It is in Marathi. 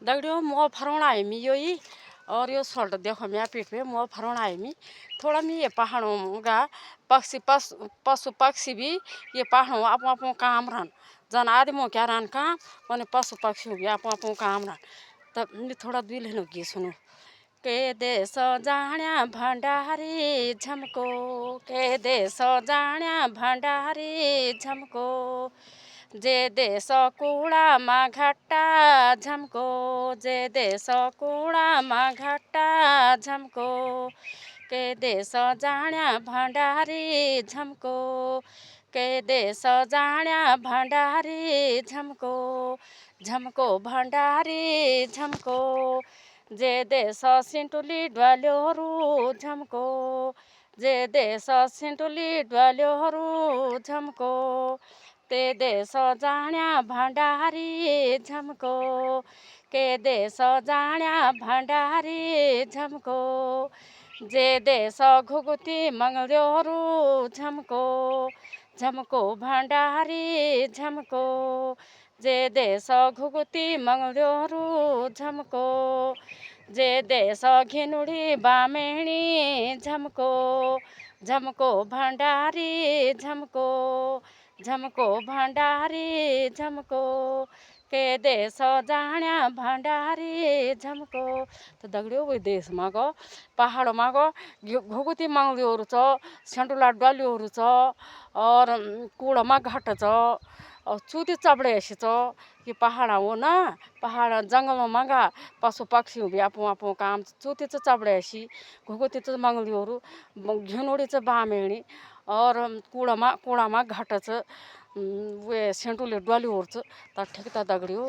दगड़ियों मो फरौण आई मी योई और यो सोल्ट देखो मैं पीठ पे मो फरौण आई मी थोड़ा मी ये पहाड़ों गा पशु पक्षी भी ये पहाड़ों आपो आपो काम रन जन आदमों क्या रन काम मने पशु पक्षी भी आपो आपो काम रन तब मी थोड़ा दुल्हन की सुनो के देश जाण्या भंडारी झमको के देश जाण्या भंडारी झमको जे देश कुळामा घट्टा झमको जे देश कुळामा घट्टा झमको के देश जाण्या भंडारी झमको के देश जाण्या भंडारी झमको झमको भंडारी झमको जे देश सिंटुली ड्वाल्योहरू झमको जे देश सिंटुली ड्वाल्योहरू झमको ते देश जाण्या भंडारी झमको के देश जाण्या भंडारी झमको जे देश घुगुती मंगल्योहरू झमको झमको भंडारी झमको जे देश घुगुती मंगल्योहरू झमको जे देश घिनुडी बामेणी झमको झमको भंडारी झमको झमको भंडारी झमको के देश जाण्या भंडारी झमको त दगड़ियों वो देश मागो पहाड़ मागो घुगुती मंगल्योहरू छ सेंटुला डल्योहरू छ और कुड़मा घाट छ और चुती चबड़े छ कि पहाड़ हो ना पहाड़ जंगल मागा पशु पक्षी भी आपो आपो काम चुती चबड़े घुगुती मंगल्योहरू घिनुडी बामेणी और कुड़ामा घाट छ वे सेंटुले डल्योहरू छ त ठिक त दगड़ियों।